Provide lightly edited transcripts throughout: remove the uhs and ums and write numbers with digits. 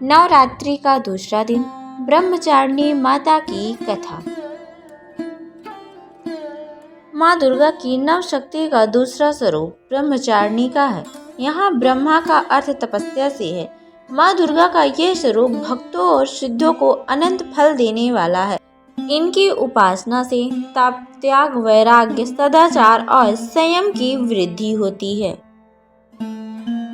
नवरात्रि का दूसरा दिन, ब्रह्मचारिणी माता की कथा। माँ दुर्गा की नव शक्ति का दूसरा स्वरूप ब्रह्मचारिणी का है। यहाँ ब्रह्मा का अर्थ तपस्या से है। माँ दुर्गा का यह स्वरूप भक्तों और सिद्धों को अनंत फल देने वाला है। इनकी उपासना से तप, त्याग, वैराग्य, सदाचार और संयम की वृद्धि होती है।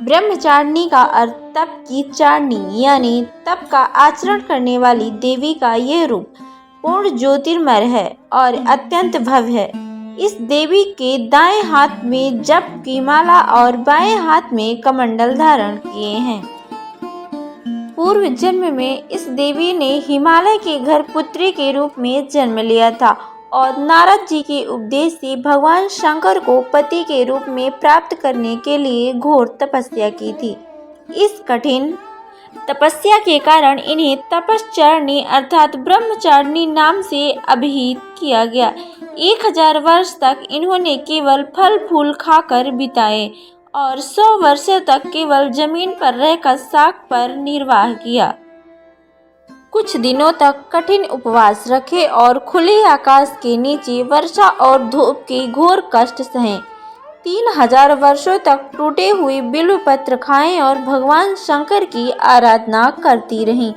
ब्रह्मचारिणी का अर्थ तप की चारिणी यानी तप का आचरण करने वाली देवी का यह रूप पूर्ण ज्योतिर्मय है और अत्यंत भव्य है। इस देवी के दाएं हाथ में जप की माला और बाएं हाथ में कमंडल धारण किए हैं। पूर्व जन्म में इस देवी ने हिमालय के घर पुत्री के रूप में जन्म लिया था और नारद जी के उपदेश से भगवान शंकर को पति के रूप में प्राप्त करने के लिए घोर तपस्या की थी। इस कठिन तपस्या के कारण इन्हें तपश्चरणी अर्थात ब्रह्मचारिणी नाम से अभिहित किया गया। 1000 वर्ष तक इन्होंने केवल फल फूल खाकर बिताए और 100 वर्षों तक केवल जमीन पर रहकर शाक पर निर्वाह किया। कुछ दिनों तक कठिन उपवास रखे और खुले आकाश के नीचे वर्षा और धूप के घोर कष्ट सहे। 3000 वर्षों तक टूटे हुए बिल्वपत्र खाएं और भगवान शंकर की आराधना करती रहीं।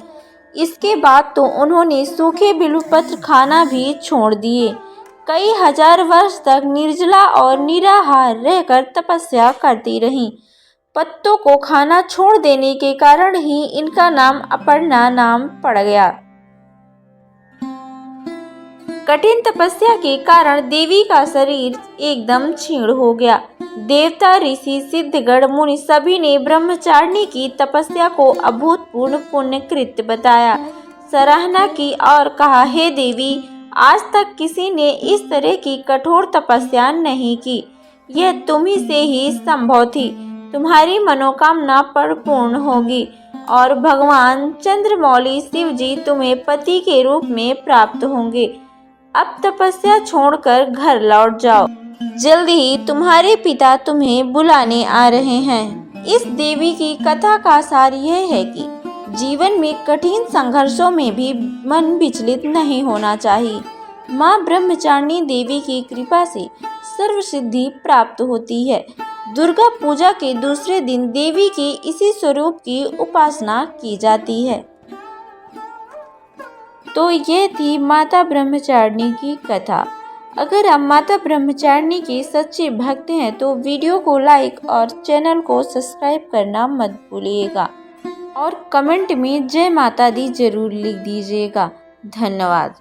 इसके बाद तो उन्होंने सूखे बिल्वपत्र खाना भी छोड़ दिए। कई हजार वर्ष तक निर्जला और निराहार रहकर तपस्या करती रहीं। पत्तों को खाना छोड़ देने के कारण ही इनका नाम अपर्णा नाम पड़ गया। कठिन तपस्या के कारण देवी का शरीर एकदम क्षीण हो गया। देवता, ऋषि, सिद्धगण, मुनि सभी ने ब्रह्मचारिणी की तपस्या को अभूतपूर्व पुण्य कृत्य बताया, सराहना की और कहा, हे देवी, आज तक किसी ने इस तरह की कठोर तपस्या नहीं की। यह तुम्ही से ही संभव थी। तुम्हारी मनोकामना परिपूर्ण होगी और भगवान चंद्रमौली शिव जी तुम्हें पति के रूप में प्राप्त होंगे। अब तपस्या छोड़कर घर लौट जाओ। जल्द ही तुम्हारे पिता तुम्हें बुलाने आ रहे हैं। इस देवी की कथा का सार यह है कि जीवन में कठिन संघर्षों में भी मन विचलित नहीं होना चाहिए। माँ ब्रह्मचारिणी देवी की कृपा से सर्व सिद्धि प्राप्त होती है। दुर्गा पूजा के दूसरे दिन देवी के इसी स्वरूप की उपासना की जाती है। तो ये थी माता ब्रह्मचारिणी की कथा। अगर आप माता ब्रह्मचारिणी के सच्चे भक्त हैं तो वीडियो को लाइक और चैनल को सब्सक्राइब करना मत भूलिएगा और कमेंट में जय माता दी जरूर लिख दीजिएगा। धन्यवाद।